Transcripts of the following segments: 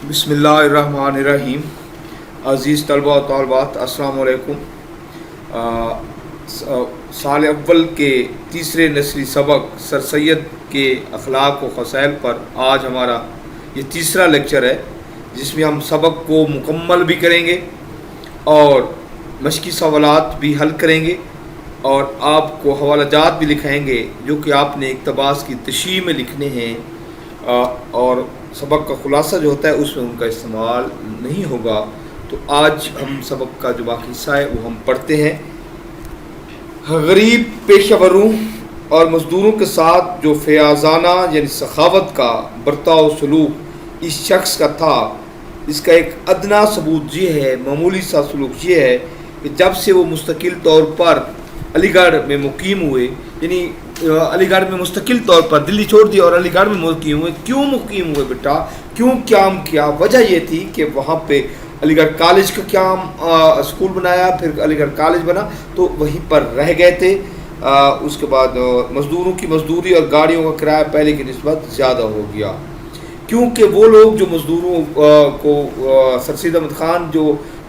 بسم اللہ الرحمن الرحیم۔ عزیز طلبہ و طالبات، السلام علیکم۔ سال اول کے تیسرے نصری سبق سر سید کے اخلاق و خصائل پر آج ہمارا یہ تیسرا لیکچر ہے، جس میں ہم سبق کو مکمل بھی کریں گے اور مشقی سوالات بھی حل کریں گے اور آپ کو حوالہ جات بھی لکھائیں گے جو کہ آپ نے اقتباس کی تشریح میں لکھنے ہیں، اور سبق کا خلاصہ جو ہوتا ہے اس میں ان کا استعمال نہیں ہوگا۔ تو آج ہم سبق کا جو باقی حصہ ہے وہ ہم پڑھتے ہیں۔ غریب پیشہ وروں اور مزدوروں کے ساتھ جو فیاضانہ یعنی سخاوت کا برتاؤ سلوک اس شخص کا تھا، اس کا ایک ادنا ثبوت یہ ہے، معمولی سا سلوک یہ ہے کہ جب سے وہ مستقل طور پر علی گڑھ میں مقیم ہوئے، یعنی علی گڑھ میں مستقل طور پر دلی چھوڑ دیا اور علی گڑھ میں مقیم ہوئے۔ کیوں مقیم ہوئے بیٹا؟ کیوں قیام کیا؟ وجہ یہ تھی کہ وہاں پہ علی گڑھ کالج کا قیام، اسکول بنایا، پھر علی گڑھ کالج بنا تو وہیں پر رہ گئے تھے۔ اس کے بعد مزدوروں کی مزدوری اور گاڑیوں کا کرایہ پہلے کی نسبت زیادہ ہو گیا، کیونکہ وہ لوگ جو مزدوروں کو سر سید احمد خان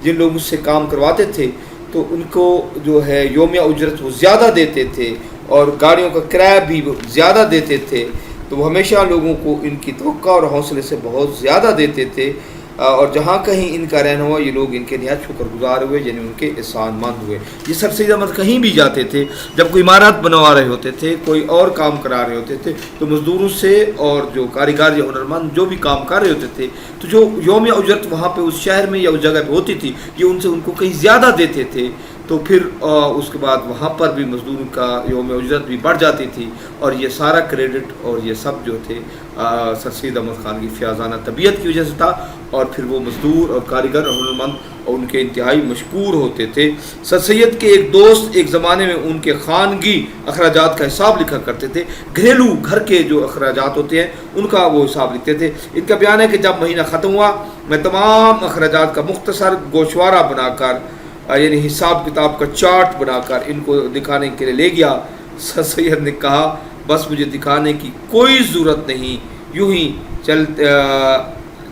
جن لوگوں سے کام کرواتے تھے تو ان کو جو ہے یومیہ اجرت وہ زیادہ دیتے تھے اور گاڑیوں کا کرایہ بھی زیادہ دیتے تھے، تو وہ ہمیشہ لوگوں کو ان کی توقع اور حوصلے سے بہت زیادہ دیتے تھے، اور جہاں کہیں ان کا رہنا ہوا یہ لوگ ان کے نہایت شکر گزار ہوئے، یعنی ان کے احسان مند ہوئے۔ یہ سر سید احمد کہیں بھی جاتے تھے، جب کوئی عمارت بنوا رہے ہوتے تھے، کوئی اور کام کرا رہے ہوتے تھے تو مزدوروں سے اور جو کاریگر یا ہنرمند جو بھی کام کر رہے ہوتے تھے تو جو یومیہ اجرت وہاں پہ اس شہر میں یا اس جگہ پہ ہوتی تھی یہ ان کو کہیں زیادہ دیتے تھے، تو پھر اس کے بعد وہاں پر بھی مزدوروں کا یوم اجرت بھی بڑھ جاتی تھی، اور یہ سارا کریڈٹ اور یہ سب جو تھے سر سید احمد خان کی فیاضانہ طبیعت کی وجہ سے تھا، اور پھر وہ مزدور اور کاریگر اور ہنرمند اور ان کے انتہائی مشکور ہوتے تھے۔ سر سید کے ایک دوست ایک زمانے میں ان کے خانگی اخراجات کا حساب لکھا کرتے تھے، گھریلو گھر کے جو اخراجات ہوتے ہیں ان کا وہ حساب لکھتے تھے۔ ان کا بیان ہے کہ جب مہینہ ختم ہوا میں تمام اخراجات کا مختصر گوشوارہ بنا کر، یعنی حساب کتاب کا چارٹ بنا کر ان کو دکھانے کے لیے لے گیا۔ سر سید نے کہا بس مجھے دکھانے کی کوئی ضرورت نہیں، یوں ہی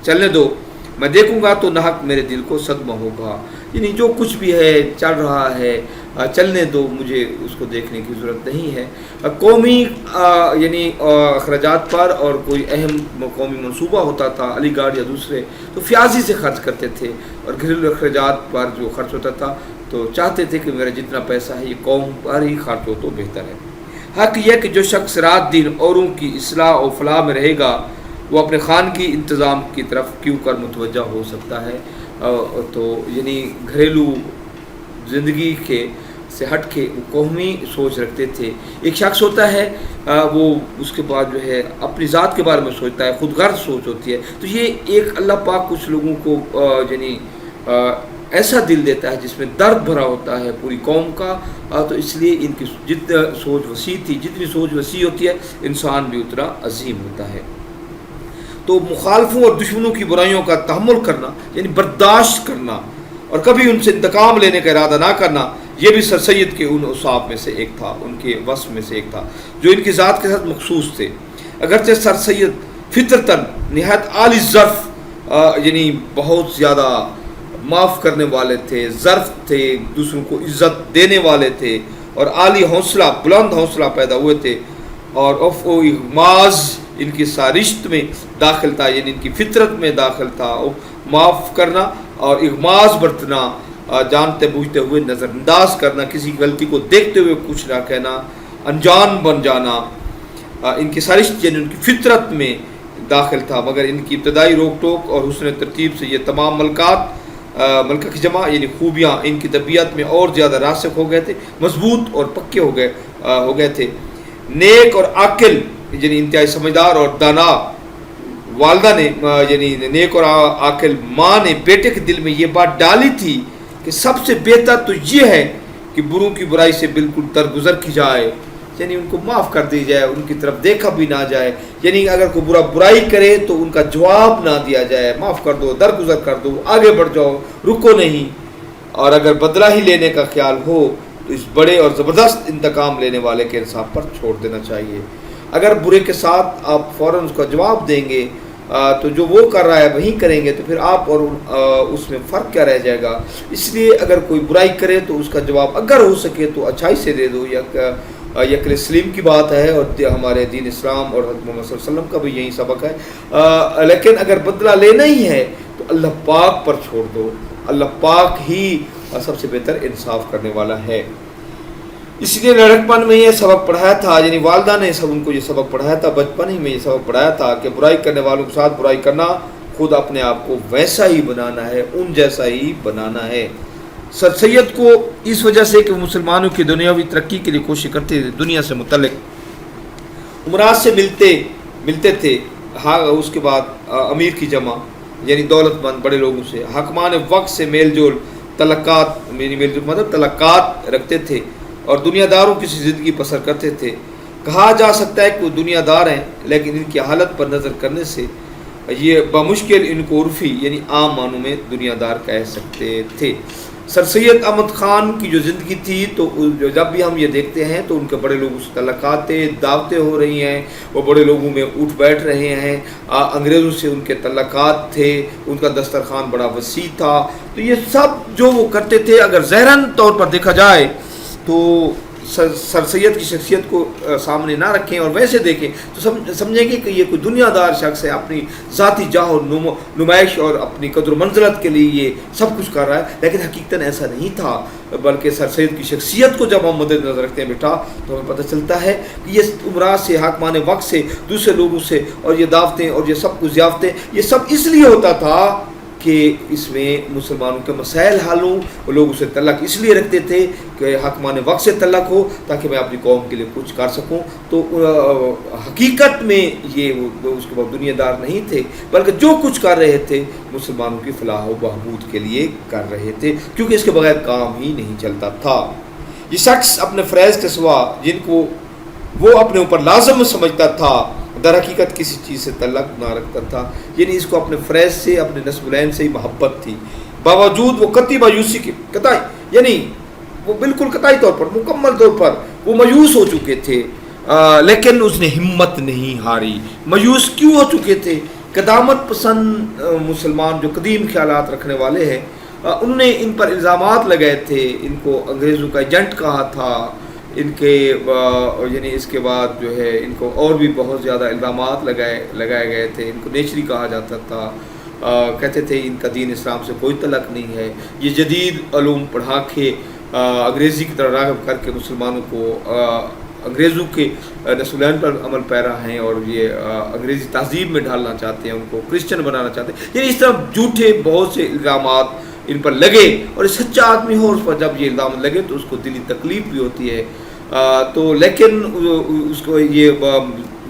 چلنے دو، میں دیکھوں گا تو ناحق میرے دل کو صدمہ ہوگا، یعنی جو کچھ بھی ہے چل رہا ہے چلنے دو، مجھے اس کو دیکھنے کی ضرورت نہیں ہے۔ قومی یعنی اخراجات پر اور کوئی اہم قومی منصوبہ ہوتا تھا علی گڑھ یا دوسرے تو فیاضی سے خرچ کرتے تھے، اور گھریلو اخراجات پر جو خرچ ہوتا تھا تو چاہتے تھے کہ میرا جتنا پیسہ ہے یہ قوم پر ہی خرچ ہو تو بہتر ہے۔ حق یہ کہ جو شخص رات دن اوروں کی اصلاح و فلاح میں رہے گا وہ اپنے خانگی انتظام کی طرف کیوں کر متوجہ ہو سکتا ہے۔ تو یعنی گھریلو زندگی سے ہٹ کے وہ قومی سوچ رکھتے تھے۔ ایک شخص ہوتا ہے وہ اس کے بعد جو ہے اپنی ذات کے بارے میں سوچتا ہے، خود غرض سوچ ہوتی ہے، تو یہ ایک اللہ پاک کچھ لوگوں کو یعنی ایسا دل دیتا ہے جس میں درد بھرا ہوتا ہے پوری قوم کا، تو اس لیے ان کی جتنا سوچ وسیع تھی، جتنی سوچ وسیع ہوتی ہے انسان بھی اتنا عظیم ہوتا ہے۔ تو مخالفوں اور دشمنوں کی برائیوں کا تحمل کرنا یعنی برداشت کرنا اور کبھی ان سے انتقام لینے کا ارادہ نہ کرنا، یہ بھی سر سید کے ان اوصاف میں سے ایک تھا، ان کے وصف میں سے ایک تھا جو ان کی ذات کے ساتھ مخصوص تھے۔ اگرچہ سر سید فطرتاً نہایت عالی ظرف یعنی بہت زیادہ معاف کرنے والے تھے، ظرف تھے، دوسروں کو عزت دینے والے تھے اور عالی حوصلہ، بلند حوصلہ پیدا ہوئے تھے، اور عفو و اغماض ان کی سارشت میں داخل تھا، یعنی ان کی فطرت میں داخل تھا، معاف کرنا اور اغماض برتنا، جانتے بوجھتے ہوئے نظر انداز کرنا، کسی غلطی کو دیکھتے ہوئے کچھ نہ کہنا، انجان بن جانا، ان کی سارشت یعنی ان کی فطرت میں داخل تھا۔ مگر ان کی ابتدائی روک ٹوک اور حسن ترتیب سے یہ تمام ملکہ کی جمع یعنی خوبیاں ان کی طبیعت میں اور زیادہ راسخ ہو گئے تھے، مضبوط اور پکے ہو گئے تھے۔ نیک اور عاقل یعنی انتہائی سمجھدار اور دانا والدہ نے یعنی نیک اور عاقل ماں نے بیٹے کے دل میں یہ بات ڈالی تھی کہ سب سے بہتر تو یہ ہے کہ بروں کی برائی سے بالکل درگزر کی جائے، یعنی ان کو معاف کر دی جائے، ان کی طرف دیکھا بھی نہ جائے، یعنی اگر کوئی برائی کرے تو ان کا جواب نہ دیا جائے، معاف کر دو، درگزر کر دو، آگے بڑھ جاؤ، رکو نہیں، اور اگر بدلہ ہی لینے کا خیال ہو تو اس بڑے اور زبردست انتقام لینے والے کے انصاف پر چھوڑ دینا چاہیے۔ اگر برے کے ساتھ آپ فوراً اس کا جواب دیں گے تو جو وہ کر رہا ہے وہی کریں گے تو پھر آپ اور اس میں فرق کیا رہ جائے گا. اس لیے اگر کوئی برائی کرے تو اس کا جواب اگر ہو سکے تو اچھائی سے دے دو. یقل سلیم کی بات ہے اور ہمارے دین اسلام اور حضرت محمد صلی اللہ علیہ وسلم کا بھی یہی سبق ہے. لیکن اگر بدلہ لینا ہی ہے تو اللہ پاک پر چھوڑ دو. اللہ پاک ہی سب سے بہتر انصاف کرنے والا ہے. اس لیے لڑکپن میں یہ سبق پڑھایا تھا, یعنی والدہ نے سب ان کو یہ سبق پڑھایا تھا, بچپن ہی میں یہ سبق پڑھایا تھا کہ برائی کرنے والوں کے ساتھ برائی کرنا, خود اپنے آپ کو ویسا ہی بنانا ہے, ان جیسا ہی بنانا ہے. سر سید کو اس وجہ سے کہ مسلمانوں کی دنیاوی ترقی کے لیے کوشش کرتے تھے, دنیا سے متعلق امراء سے ملتے تھے. ہاں اس کے بعد امیر کی جمع یعنی دولت مند بڑے لوگوں سے, حکمان وقت سے میل جول مطلب تعلقات رکھتے تھے اور دنیا داروں کی زندگی بسر کرتے تھے. کہا جا سکتا ہے کہ وہ دنیا دار ہیں لیکن ان کی حالت پر نظر کرنے سے یہ بمشکل ان کو عرفی یعنی عام معنوں میں دنیا دار کہہ سکتے تھے. سر سید احمد خان کی جو زندگی تھی تو جب بھی ہم یہ دیکھتے ہیں تو ان کے بڑے لوگوں سے تعلقات دعوتیں ہو رہی ہیں, وہ بڑے لوگوں میں اٹھ بیٹھ رہے ہیں, انگریزوں سے ان کے تعلقات تھے, ان کا دسترخوان بڑا وسیع تھا. تو یہ سب جو وہ کرتے تھے اگر ظاہراً طور پر دیکھا جائے تو سر سید کی شخصیت کو سامنے نہ رکھیں اور ویسے دیکھیں تو سمجھیں گے کہ یہ کوئی دنیا دار شخص ہے, اپنی ذاتی جاہ و نمائش اور اپنی قدر و منزلت کے لیے یہ سب کچھ کر رہا ہے. لیکن حقیقتاً ایسا نہیں تھا, بلکہ سر سید کی شخصیت کو جب ہم مد نظر رکھتے ہیں بیٹا تو ہمیں پتہ چلتا ہے کہ یہ امراء سے, حاکمان وقت سے, دوسرے لوگوں سے اور یہ دعوتیں اور یہ سب کچھ ضیافتیں یہ سب اس لیے ہوتا تھا کہ اس میں مسلمانوں کے مسائل حل ہوں. وہ لوگ اسے تعلق اس لیے رکھتے تھے کہ حکمان وقت سے تعلق ہو تاکہ میں اپنی قوم کے لیے کچھ کر سکوں. تو حقیقت میں یہ اس کے بعد دنیا دار نہیں تھے, بلکہ جو کچھ کر رہے تھے مسلمانوں کی فلاح و بہبود کے لیے کر رہے تھے, کیونکہ اس کے بغیر کام ہی نہیں چلتا تھا. یہ شخص اپنے فریض کے سوا جن کو وہ اپنے اوپر لازم سمجھتا تھا در حقیقت کسی چیز سے تعلق نہ رکھتا تھا. یعنی اس کو اپنے فریض سے, اپنے نسب العین سے ہی محبت تھی, باوجود وہ قطعی مایوسی کے قطعی یعنی وہ بالکل قطعی طور پر مکمل طور پر وہ مایوس ہو چکے تھے, لیکن اس نے ہمت نہیں ہاری. مایوس کیوں ہو چکے تھے؟ قدامت پسند مسلمان جو قدیم خیالات رکھنے والے ہیں انہوں نے ان پر الزامات لگائے تھے, ان کو انگریزوں کا ایجنٹ کہا تھا, ان کے یعنی اس کے بعد جو ہے ان کو اور بھی بہت زیادہ الزامات لگائے گئے تھے. ان کو نیچری کہا جاتا تھا, کہتے تھے ان کا دین اسلام سے کوئی تعلق نہیں ہے, یہ جدید علوم پڑھا کے انگریزی کی طرح راغب کر کے مسلمانوں کو انگریزوں کے نسل العین پر عمل پیرا ہیں اور یہ انگریزی تہذیب میں ڈالنا چاہتے ہیں, ان کو کرسچن بنانا چاہتے ہیں. یعنی اس طرح جھوٹے بہت سے الزامات ان پر لگے, اور سچا آدمی ہو اس پر جب یہ الزام لگے تو اس کو دلی تکلیف بھی ہوتی ہے. تو لیکن اس کو یہ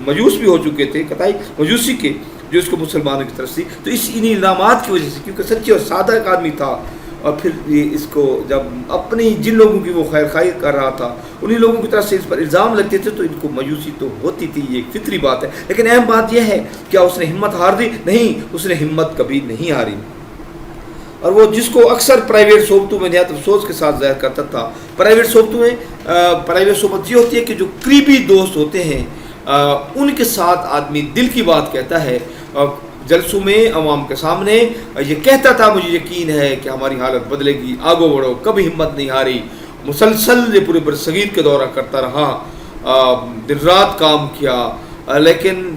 مجوس بھی ہو چکے تھے, قطعی مجوسی کے جو اس کو مسلمانوں کی طرف سے, تو انہی الزامات کی وجہ سے, کیونکہ سچے اور سادہ ایک آدمی تھا, اور پھر اس کو جب اپنی جن لوگوں کی وہ خیر خواہی کر رہا تھا انہی لوگوں کی طرف سے اس پر الزام لگتے تھے تو ان کو مایوسی تو ہوتی تھی, یہ ایک فطری بات ہے. لیکن اہم بات یہ ہے کیا اس نے ہمت ہار دی؟ نہیں, اس نے ہمت کبھی نہیں ہاری. اور وہ جس کو اکثر پرائیویٹ صحبتوں میں نہایت افسوس کے ساتھ ظاہر کرتا تھا. پرائیویٹ صحبتوں میں پرائیویٹ صحبت یہ ہوتی ہے کہ جو قریبی دوست ہوتے ہیں ان کے ساتھ آدمی دل کی بات کہتا ہے, جلسوں میں عوام کے سامنے یہ کہتا تھا مجھے یقین ہے کہ ہماری حالت بدلے گی, آگو بڑھو, کبھی ہمت نہیں ہاری, مسلسل یہ پورے برصغیر کے دورہ کرتا رہا, دن رات کام کیا. لیکن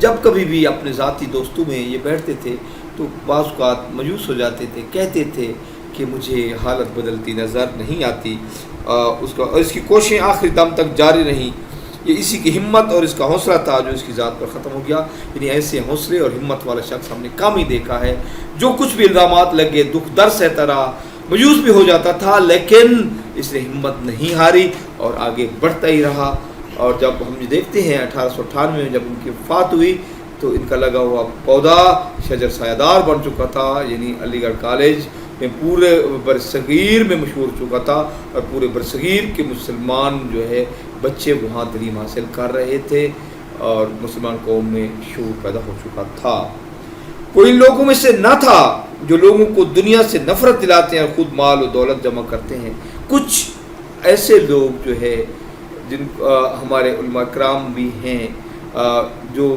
جب کبھی بھی اپنے ذاتی دوستوں میں یہ بیٹھتے تھے تو بعض اوقات مایوس ہو جاتے تھے, کہتے تھے کہ مجھے حالت بدلتی نظر نہیں آتی. اس کی کوششیں آخری دم تک جاری رہیں. یہ اسی کی ہمت اور اس کا حوصلہ تھا جو اس کی ذات پر ختم ہو گیا. یعنی ایسے حوصلے اور ہمت والا شخص ہم نے کم ہی دیکھا ہے. جو کچھ بھی الزامات لگے, دکھ درد سہتا رہا, مایوس بھی ہو جاتا تھا, لیکن اس نے ہمت نہیں ہاری اور آگے بڑھتا ہی رہا. اور جب ہم یہ دیکھتے ہیں 1898 میں جب ان کی وفات ہوئی تو ان کا لگا ہوا پودا شجر سایہ دار بن چکا تھا. یعنی علی گڑھ کالج میں پورے برصغیر میں مشہور ہو چکا تھا, اور پورے برصغیر کے مسلمان جو ہے بچے وہاں تعلیم حاصل کر رہے تھے, اور مسلمان قوم میں شعور پیدا ہو چکا تھا. کوئی لوگوں میں سے نہ تھا جو لوگوں کو دنیا سے نفرت دلاتے ہیں اور خود مال و دولت جمع کرتے ہیں. کچھ ایسے لوگ جو ہے جن ہمارے علماء کرام بھی ہیں جو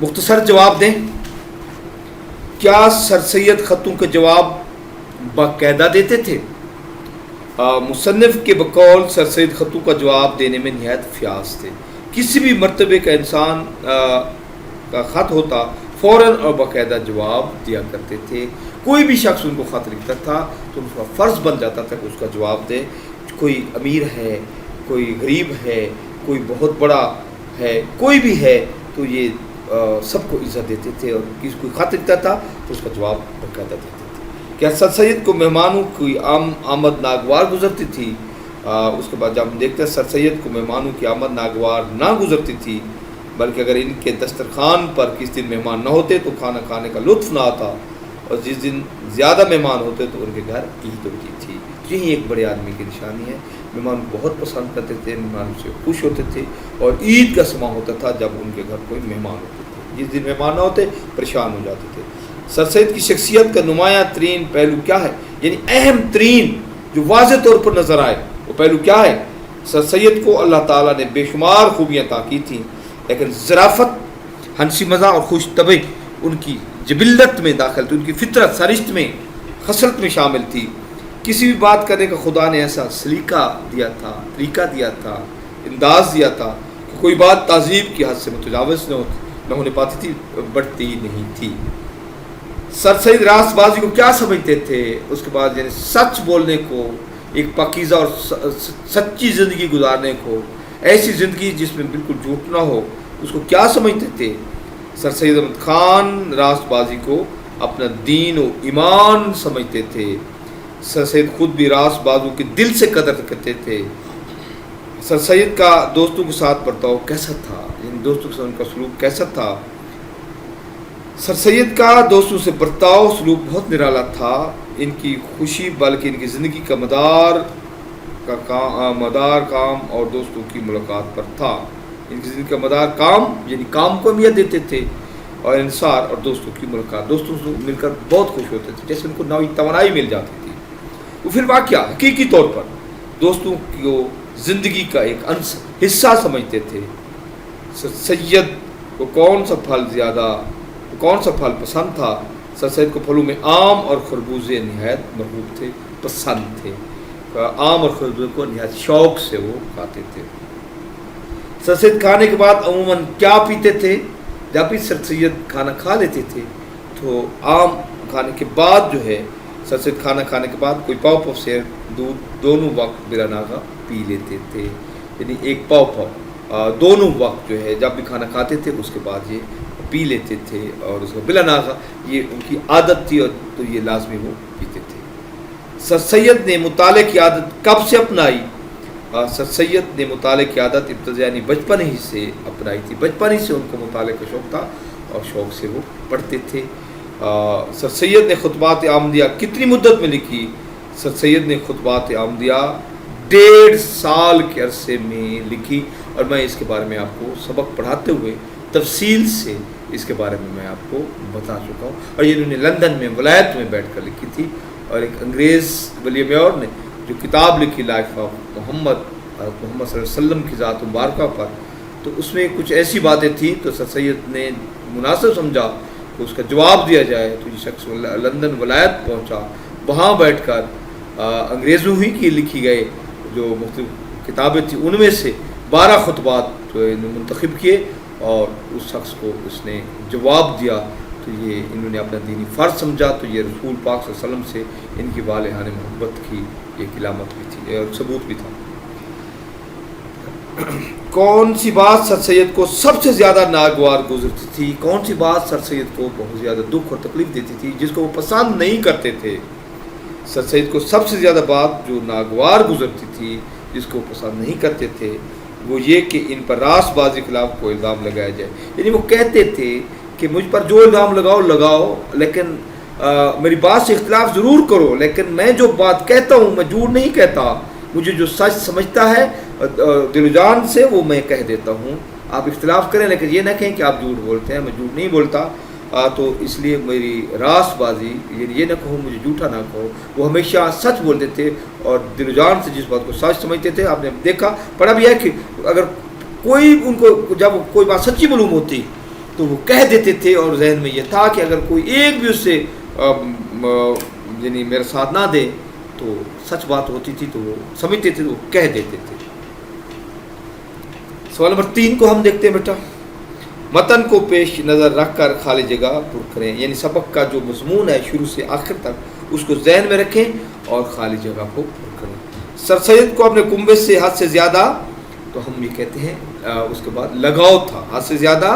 مختصر جواب دیں. کیا سر سید خطوں کا جواب باقاعدہ دیتے تھے؟ مصنف کے بقول سر سید خطوں کا جواب دینے میں نہایت فیاض تھے. کسی بھی مرتبے کا انسان کا خط ہوتا فوراً اور باقاعدہ جواب دیا کرتے تھے. کوئی بھی شخص ان کو خط لکھتا تھا تو ان کا فرض بن جاتا تھا کہ اس کا جواب دے. کوئی امیر ہے، کوئی غریب ہے، کوئی بہت بڑا ہے، کوئی بھی ہے، تو یہ سب کو عزت دیتے تھے، اور کسی کوئی خط لکھتا تھا تو اس کا جواب باقاعدہ دیتے تھے. کیا سر سید کو مہمانوں کی آمد ناگوار گزرتی تھی؟ اس کے بعد جب ہم دیکھتے ہیں سر سید کو مہمانوں کی آمد ناگوار نہ گزرتی تھی، بلکہ اگر ان کے دسترخوان پر کس دن مہمان نہ ہوتے تو کھانا کھانے کا لطف نہ آتا، اور جس دن زیادہ مہمان ہوتے تو ان کے گھر عید ہوتی تھی. یہی ایک بڑے آدمی کی نشانی ہے. مہمان بہت پسند کرتے تھے، مہمان سے خوش ہوتے تھے، اور عید کا سما ہوتا تھا جب ان کے گھر کوئی مہمان ہوتے تھے. جس دن مہمان نہ ہوتے پریشان ہو جاتے تھے. سر سید کی شخصیت کا نمایاں ترین پہلو کیا ہے؟ یعنی اہم ترین جو واضح طور پر نظر آئے وہ پہلو کیا ہے؟ سر سید کو اللہ تعالیٰ نے بے شمار خوبیاں عطا کی تھیں، لیکن ظرافت، ہنسی مزاح اور خوش طبعی ان کی جبلت میں داخل تھی، ان کی فطرت، سرشت میں، خصلت میں شامل تھی. کسی بھی بات کرنے کا خدا نے ایسا سلیقہ دیا تھا، طریقہ دیا تھا، انداز دیا تھا کہ کوئی بات تہذیب کی حد سے متجاوز نہ ہونے پاتی تھی، بڑھتی ہی نہیں تھی. سر سید راست بازی کو کیا سمجھتے تھے؟ اس کے بعد یعنی سچ بولنے کو، ایک پاکیزہ اور سچی زندگی گزارنے کو، ایسی زندگی جس میں بالکل جھوٹ نہ ہو، اس کو کیا سمجھتے تھے؟ سر سید احمد خان راست بازی کو اپنا دین و ایمان سمجھتے تھے. سر سید خود بھی راست بازو کے دل سے قدر کرتے تھے. سر سید کا دوستوں کے ساتھ برتاؤ کیسا تھا؟ یعنی دوستوں کے ساتھ ان کا سلوک کیسا تھا؟ سر سید کا دوستوں سے برتاؤ سلوک بہت نرالا تھا. ان کی خوشی بلکہ ان کی زندگی کا مدار کام اور دوستوں کی ملاقات پر تھا. ان کی زندگی کا مدار کام، یعنی کام کو اہمیت دیتے تھے، اور انصار اور دوستوں کی ملاقات. دوستوں سے مل کر بہت خوش ہوتے تھے، جیسے ان کو نئی توانائی مل جاتی تھی. وہ پھر واقعہ حقیقی طور پر دوستوں کو زندگی کا ایک حصہ سمجھتے تھے. سید کو کون سا پھل پسند تھا؟ سر سید کو پھلوں میں آم اور خربوزے نہایت محبوب تھے، پسند تھے. آم اور خربوزے کو نہایت شوق سے وہ کھاتے تھے. سر سید کھانے کے بعد عموماً کیا پیتے تھے؟ جب بھی سر سید کھانا کھا لیتے تھے تو عام کھانے کے بعد جو ہے سر سید کھانا کھانے کے بعد کوئی پاؤ سے دودھ دونوں وقت بلا ناغہ پی لیتے تھے. یعنی ایک پاؤ دونوں وقت جو ہے جب بھی کھانا کھاتے تھے اس کے بعد یہ پی لیتے تھے، اور اس کو بلا ناغہ یہ ان کی عادت تھی، اور تو یہ لازمی وہ پیتے تھے. سر سید نے مطالعے کی عادت کب سے اپنائی؟ سر سید نے مطالعے کی عادت ابتدائی بچپن ہی سے اپنائی تھی. بچپن ہی سے ان کو مطالعے کا شوق تھا اور شوق سے وہ پڑھتے تھے. سر سید نے خطبات آمدیہ کتنی مدت میں لکھی؟ سر سید نے خطبات آمدیہ 1.5 سال کے عرصے میں لکھی، اور میں اس کے بارے میں آپ کو سبق پڑھاتے ہوئے تفصیل سے اس کے بارے میں آپ کو بتا چکا ہوں. اور یہ انہوں نے لندن میں ولایت میں بیٹھ کر لکھی تھی. اور ایک انگریز ولیم میور نے جو کتاب لکھی لائف آف محمد صلی اللہ علیہ وسلم کی ذات مبارکہ پر، تو اس میں کچھ ایسی باتیں تھیں تو سر سید نے مناسب سمجھا کہ اس کا جواب دیا جائے. تو یہ شخص لندن ولایت پہنچا، وہاں بیٹھ کر انگریزوں ہی کی لکھی گئے جو مختلف کتابیں تھیں، ان میں سے 12 خطبات جو منتخب کیے، اور اس شخص کو اس نے جواب دیا. تو یہ انہوں نے اپنا دینی فرض سمجھا. تو یہ رسول پاک صلی اللہ علیہ وسلم سے ان کی والہانہ محبت کی ایک علامت بھی تھی اور ثبوت بھی تھا. کون سی بات سر سید کو سب سے زیادہ ناگوار گزرتی تھی؟ کون سی بات سر سید کو بہت زیادہ دکھ اور تکلیف دیتی تھی، جس کو وہ پسند نہیں کرتے تھے؟ سر سید کو سب سے زیادہ بات جو ناگوار گزرتی تھی، جس کو وہ پسند نہیں کرتے تھے، وہ یہ کہ ان پر راست بازی کے خلاف کوئی الزام لگایا جائے. یعنی وہ کہتے تھے کہ مجھ پر جو الزام لگاؤ، لیکن میری بات سے اختلاف ضرور کرو، لیکن میں جو بات کہتا ہوں میں جھوٹ نہیں کہتا. مجھے جو سچ سمجھتا ہے دل و جان سے وہ میں کہہ دیتا ہوں. آپ اختلاف کریں لیکن یہ نہ کہیں کہ آپ جھوٹ بولتے ہیں. میں جھوٹ نہیں بولتا. تو اس لیے میری راست بازی یعنی یہ نہ کہو مجھے جھوٹا نہ کہو. وہ ہمیشہ سچ بولتے تھے اور دل و جان سے جس بات کو سچ سمجھتے تھے. آپ نے دیکھا پڑھا بھی ہے کہ اگر کوئی ان کو جب کوئی بات سچی معلوم ہوتی تو وہ کہہ دیتے تھے، اور ذہن میں یہ تھا کہ اگر کوئی ایک بھی اس سے یعنی میرا ساتھ نہ دے تو سچ بات ہوتی تھی، تو وہ سمجھتے تھے، تو وہ کہہ دیتے تھے۔ سوال نمبر 3 کو ہم دیکھتے ہیں بیٹا، متن کو پیش نظر رکھ کر خالی جگہ پر کریں، یعنی سبق کا جو مضمون ہے شروع سے آخر تک اس کو ذہن میں رکھیں اور خالی جگہ کو پر کریں۔ سر سید کو اپنے کنبے سے حد سے زیادہ، تو ہم یہ کہتے ہیں اس کے بعد لگاؤ تھا، حد سے زیادہ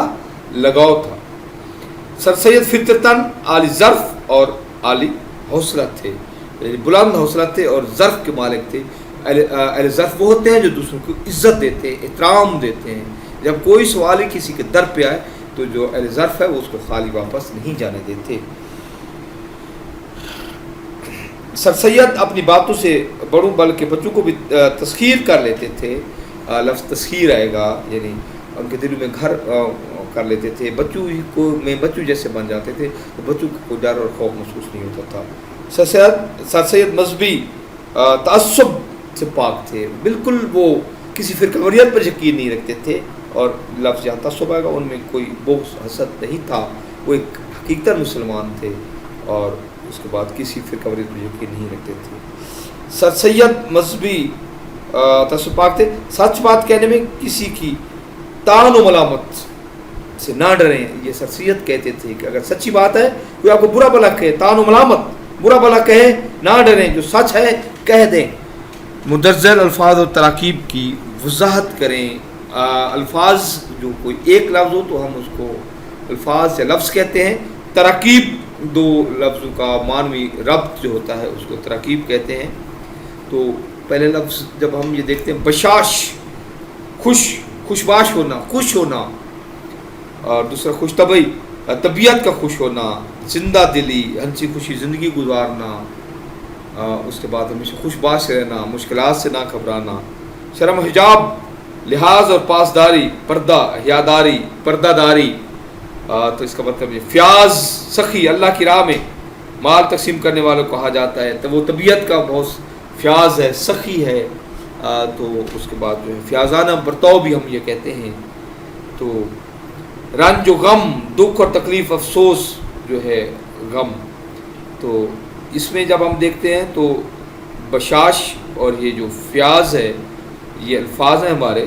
لگاؤ تھا۔ سر سید فطرتاً عالی ظرف اور عالی حوصلہ تھے، یعنی بلند حوصلہ تھے اور ظرف کے مالک تھے۔ اہل ظرف وہ ہوتے ہیں جو دوسروں کو عزت دیتے ہیں، احترام دیتے ہیں۔ جب کوئی سوال ہی کسی کے در پہ آئے تو جو اہل ظرف ہے وہ اس کو خالی واپس نہیں جانے دیتے۔ سر سید اپنی باتوں سے بڑوں بلکہ بچوں کو بھی تسخیر کر لیتے تھے۔ لفظ تسخیر آئے گا، یعنی ان کے دل میں گھر کر لیتے تھے، بچوں کو میں بچوں جیسے بن جاتے تھے، تو بچوں کو کوئی ڈر اور خوف محسوس نہیں ہوتا تھا۔ سر سید مذہبی تعصب سے پاک تھے، بالکل وہ کسی فرقہ پر یقین نہیں رکھتے تھے، اور لفظ جہاں تعصب آئے گا ان میں کوئی بغض حسد نہیں تھا، وہ ایک حقیقتاً مسلمان تھے اور اس کے بعد کسی فرقہ پر یقین نہیں رکھتے تھے۔ سر سید مذہبی تعصب پاک تھے، سچ بات کہنے میں کسی کی تان و ملامت سے نہ ڈریں۔ یہ سر سید کہتے تھے کہ اگر سچی بات ہے، کوئی آپ کو برا بھلا کہے، تان و ملامت برا بھلا کہے نہ ڈریں، جو سچ ہے کہہ دیں۔ مندرجہ الفاظ اور تراکیب کی وضاحت کریں۔ الفاظ جو کوئی ایک لفظ ہو تو ہم اس کو الفاظ یا لفظ کہتے ہیں، تراکیب دو لفظوں کا معنوی ربط جو ہوتا ہے اس کو تراکیب کہتے ہیں۔ تو پہلے لفظ جب ہم یہ دیکھتے ہیں، بشاش خوشباش ہونا، خوش ہونا، اور دوسرا خوش طبعی طبیعت کا خوش ہونا، زندہ دلی ہنسی خوشی زندگی گزارنا، اس کے بعد ہمیشہ خوش باش رہنا، مشکلات سے نہ گھبرانا، شرم حجاب لحاظ اور پاسداری، پردہ حیاداری پردہ داری، تو اس کا مطلب یہ فیاض سخی، اللہ کی راہ میں مال تقسیم کرنے والوں کو کہا جاتا ہے، تو وہ طبیعت کا بہت فیاض ہے، سخی ہے، تو اس کے بعد جو ہے فیاضانہ برتاؤ بھی ہم یہ کہتے ہیں۔ تو رنج و غم، دکھ اور تکلیف، افسوس جو ہے غم، تو اس میں جب ہم دیکھتے ہیں تو بشاش اور یہ جو فیاض ہے یہ الفاظ ہیں ہمارے،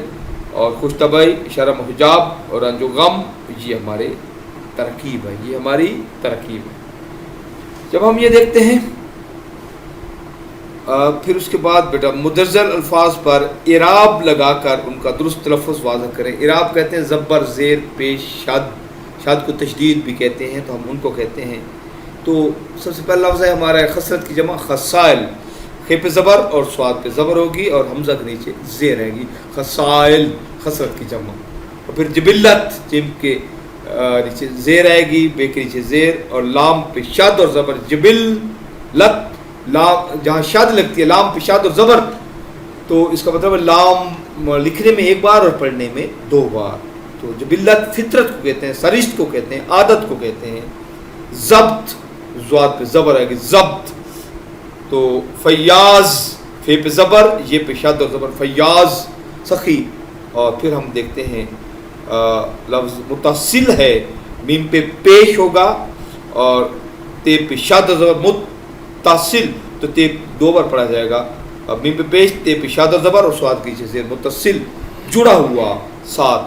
اور خوش طبعی، شرم و حجاب اور رنج و غم یہ ہمارے ترکیب ہے، یہ ہماری ترکیب ہے۔ جب ہم یہ دیکھتے ہیں پھر اس کے بعد بیٹا مدرجہ الفاظ پر اعراب لگا کر ان کا درست تلفظ واضح کریں۔ اعراب کہتے ہیں زبر زیر پیش شد، شد کو تشدید بھی کہتے ہیں، تو ہم ان کو کہتے ہیں۔ تو سب سے پہلا لفظ ہے ہمارا خسرت کی جمع خسائل، خے پہ زبر اور سواد پہ زبر ہوگی اور حمزہ کے نیچے زیر رہے گی، خسائل خسرت کی جمع۔ اور پھر جبلت، جم کے نیچے زیر آئے گی، بے کے نیچے زیر، اور لام پہ شد اور زبر، جبلت، لام جہاں شد لگتی ہے لام پہ شد اور زبر، تو اس کا مطلب ہے لام لکھنے میں ایک بار اور پڑھنے میں 2 بار۔ تو جبلت فطرت کو کہتے ہیں، سرشت کو کہتے ہیں، عادت کو کہتے ہیں۔ ضبط، زواد پہ زبر آئے گی، ضبط۔ تو فیاض، فے پہ زبر، یہ پہ شد اور زبر، فیاض سخی۔ اور پھر ہم دیکھتے ہیں لفظ متصل ہے، میم پہ پیش ہوگا اور تے پہ شد اور زبر، متصل، تو تے 2 بار پڑھا جائے گا، میم پہ پیش، تے پہ شد اور زبر اور سواد کے نیچے زیر، متصل جڑا ہوا ساتھ۔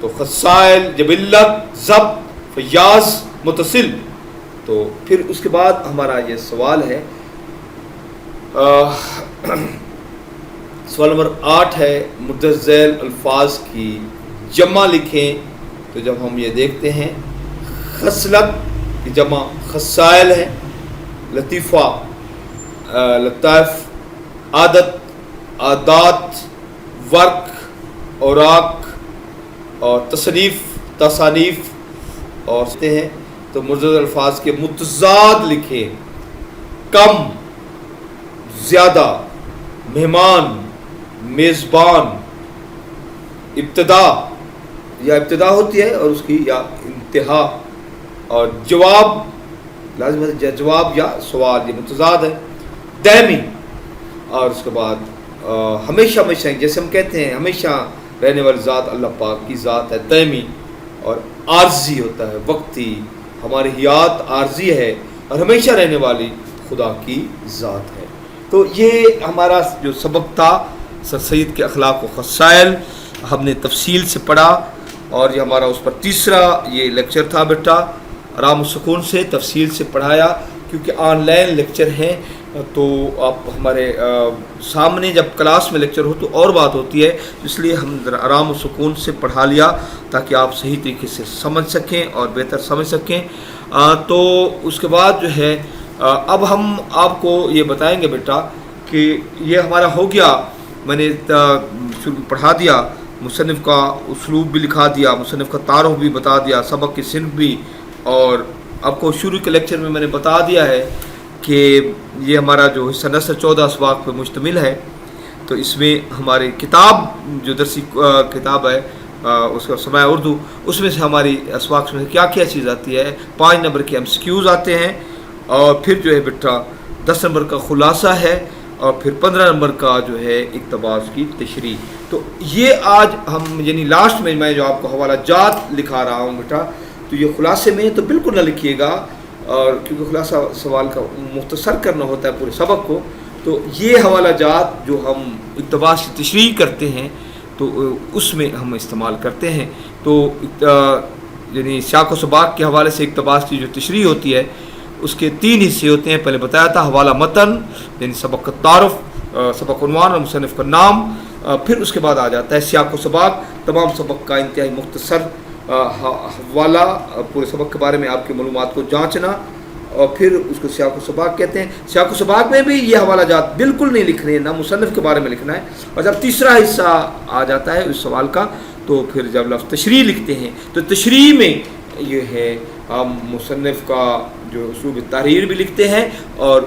تو خسائل، جبلت، ضبط، فیاض، متصل۔ تو پھر اس کے بعد ہمارا یہ سوال ہے، سوال نمبر 8 ہے مندرجہ الفاظ کی جمع لکھیں۔ تو جب ہم یہ دیکھتے ہیں، خصلت کی جمع خصائل ہے، لطیفہ لطائف، عادت عادات، ورق اوراق، اور تصنیف تصانیف، اور ہیں تو مندرجہ الفاظ کے متضاد لکھیں، کم، زیادہ، مہمان، میزبان، ابتدا، یا ابتدا ہوتی ہے اور اس کی یا انتہا، اور جواب لازم ہے جواب یا سوال، یہ متضاد ہے، دائمی، اور اس کے بعد ہمیشہ ہمیشہ، جیسے ہم کہتے ہیں ہمیشہ رہنے والی ذات اللہ پاک کی ذات ہے، دائمی، اور عارضی ہوتا ہے، وقتی، ہماری حیات عارضی ہے اور ہمیشہ رہنے والی خدا کی ذات ہے۔ تو یہ ہمارا جو سبق تھا سر سید کے اخلاق و خصائل، ہم نے تفصیل سے پڑھا، اور یہ ہمارا اس پر تیسرا یہ لیکچر تھا بیٹا، آرام و سکون سے تفصیل سے پڑھایا، کیونکہ آن لائن لیکچر ہیں تو آپ ہمارے سامنے جب کلاس میں لیکچر ہو تو اور بات ہوتی ہے، اس لیے ہم ذرا آرام و سکون سے پڑھا لیا تاکہ آپ صحیح طریقے سے سمجھ سکیں اور بہتر سمجھ سکیں۔ تو اس کے بعد جو ہے اب ہم آپ کو یہ بتائیں گے بیٹا کہ یہ ہمارا ہو گیا، میں نے پڑھا دیا، مصنف کا اسلوب بھی لکھا دیا، مصنف کا تعارف بھی بتا دیا، سبق کی صنف بھی، اور آپ کو شروع کے لیکچر میں نے بتا دیا ہے کہ یہ ہمارا جو حصہ نثر 14 اسباق پہ مشتمل ہے۔ تو اس میں ہماری کتاب جو درسی کتاب ہے اس کا سماع اردو، اس میں سے ہماری اسباق میں کیا کیا چیز آتی ہے، 5 نمبر کے MCQs آتے ہیں، اور پھر جو ہے بیٹا 10 نمبر کا خلاصہ ہے، اور پھر 15 نمبر کا جو ہے اقتباس کی تشریح۔ تو یہ آج ہم یعنی لاسٹ میں جو آپ کو حوالہ جات لکھا رہا ہوں بیٹا، تو یہ خلاصے میں تو بالکل نہ لکھیے گا، اور کیونکہ خلاصہ سوال کا مختصر کرنا ہوتا ہے پورے سبق کو، تو یہ حوالہ جات جو ہم اقتباس کی تشریح کرتے ہیں تو اس میں ہم استعمال کرتے ہیں۔ تو یعنی سیاق و سباق کے حوالے سے اقتباس کی جو تشریح ہوتی ہے اس کے 3 حصے ہوتے ہیں، پہلے بتایا تھا، حوالہ متن یعنی سبق کا تعارف، سبق عنوان اور مصنف کا نام، پھر اس کے بعد آ جاتا ہے سیاق و سباق، تمام سبق کا انتہائی مختصر حوالہ، پورے سبق کے بارے میں آپ کی معلومات کو جانچنا، اور پھر اس کو سیاق و سباق کہتے ہیں۔ سیاق و سباق میں بھی یہ حوالہ جات بالکل نہیں لکھنے ہیں، نہ مصنف کے بارے میں لکھنا ہے، اور جب تیسرا حصہ آ جاتا ہے اس سوال کا تو پھر جب لفظ تشریح لکھتے ہیں تو تشریح میں یہ ہے ہم مصنف کا جو اسلوب تحریر بھی لکھتے ہیں، اور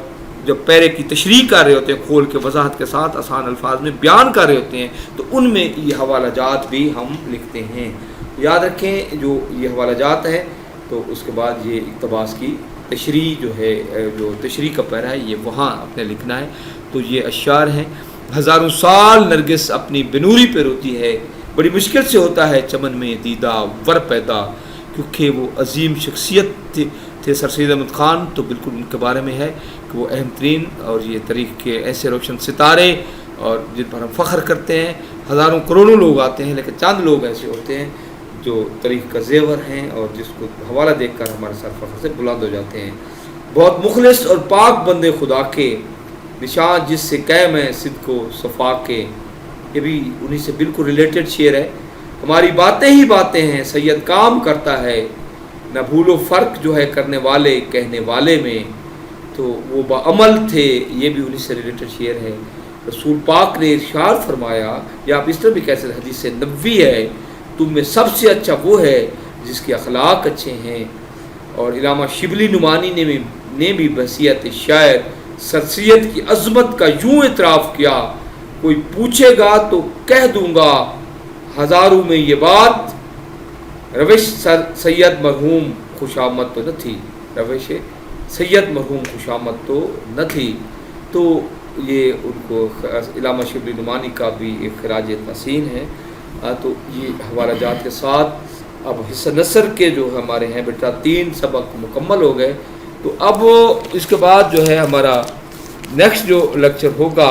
جب پیرے کی تشریح کر رہے ہوتے ہیں کھول کے وضاحت کے ساتھ آسان الفاظ میں بیان کر رہے ہوتے ہیں تو ان میں یہ حوالہ جات بھی ہم لکھتے ہیں۔ یاد رکھیں جو یہ حوالہ جات ہے تو اس کے بعد یہ اقتباس کی تشریح جو ہے، جو تشریح کا پیرا ہے یہ وہاں اپنے لکھنا ہے۔ تو یہ اشعار ہیں، ہزاروں سال نرگس اپنی بنوری پہ روتی ہے، بڑی مشکل سے ہوتا ہے چمن میں دیدہ ور پیدا، کیونکہ وہ عظیم شخصیت تھے سر سید احمد خان، تو بالکل ان کے بارے میں ہے کہ وہ اہم ترین اور یہ تاریخ کے ایسے روشن ستارے اور جن پر ہم فخر کرتے ہیں، ہزاروں کروڑوں لوگ آتے ہیں لیکن چند لوگ ایسے ہوتے ہیں جو تاریخ کا زیور ہیں اور جس کو حوالہ دیکھ کر ہمارے سر فخر سے بلند ہو جاتے ہیں۔ بہت مخلص اور پاک بندے خدا کے، نشان جس سے قائم ہے صدق و صفا کے، یہ بھی انہی سے بالکل ریلیٹڈ شعر ہے۔ ہماری باتیں ہی باتیں ہیں، سید کام کرتا ہے، نہ بھول و فرق جو ہے کرنے والے کہنے والے میں، تو وہ بعمل تھے، یہ بھی انہی سے ریلیٹڈ شعر ہے۔ رسول پاک نے ارشاد فرمایا، یا آپ اس طرح بھی کہہ سکتے حدیث نبوی ہے، تم میں سب سے اچھا وہ ہے جس کے اخلاق اچھے ہیں۔ اور علامہ شبلی نعمانی نے بھی بحیثیت شاعر سر سید کی عظمت کا یوں اعتراف کیا، کوئی پوچھے گا تو کہہ دوں گا ہزاروں میں یہ بات، روش سید مرحوم خوشامد تو نہ تھی، روش سید مرحوم خوشامد تو نہ تھی۔ تو یہ ان کو علامہ شبلی نعمانی کا بھی ایک خراج تحسین ہے۔ تو یہ حوالہ جات کے ساتھ اب حصہ نثر کے جو ہمارے ہیں بیٹا 3 سبق مکمل ہو گئے۔ تو اب اس کے بعد جو ہے ہمارا نیکسٹ جو لیکچر ہوگا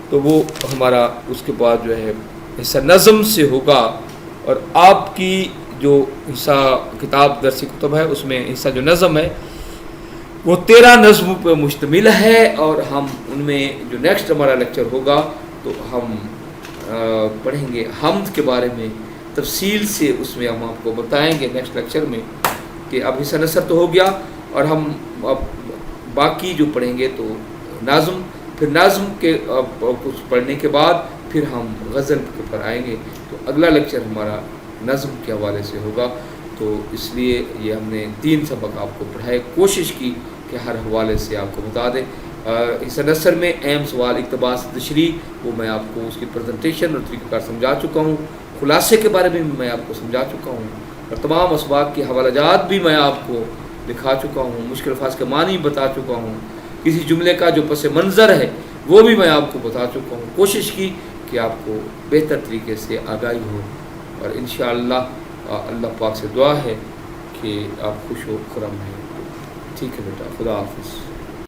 تو وہ ہمارا اس کے بعد جو ہے حصہ نظم سے ہوگا، اور آپ کی جو حصہ کتاب درسی کتب ہے اس میں حصہ جو نظم ہے وہ 13 نظموں پہ مشتمل ہے، اور ہم ان میں جو نیکسٹ ہمارا لیکچر ہوگا تو ہم پڑھیں گے حمد کے بارے میں تفصیل سے، اس میں ہم آپ کو بتائیں گے نیکسٹ لیکچر میں کہ اب حصہ نثر تو ہو گیا، اور ہم اب باقی جو پڑھیں گے تو نظم، پھر نظم کے کچھ پڑھنے کے بعد پھر ہم غزل کے پر آئیں گے۔ تو اگلا لیکچر ہمارا نظم کے حوالے سے ہوگا، تو اس لیے یہ ہم نے 3 سبق آپ کو پڑھائے، کوشش کی کہ ہر حوالے سے آپ کو بتا دیں۔ حصہ نثر میں اہم سوال اقتباس تشریح وہ میں آپ کو اس کی پریزنٹیشن اور طریقہ کار سمجھا چکا ہوں، خلاصے کے بارے میں بھی میں آپ کو سمجھا چکا ہوں، اور تمام اسباق کے حوالہ جات بھی میں آپ کو دکھا چکا ہوں، مشکل الفاظ کے معنی بتا چکا ہوں، کسی جملے کا جو پس منظر ہے وہ بھی میں آپ کو بتا چکا ہوں۔ کوشش کی کہ آپ کو بہتر طریقے سے آگاہی ہو، اور انشاءاللہ اللہ پاک سے دعا ہے کہ آپ خوش و خرم رہیں. ٹھیک ہے بیٹا, خدا حافظ.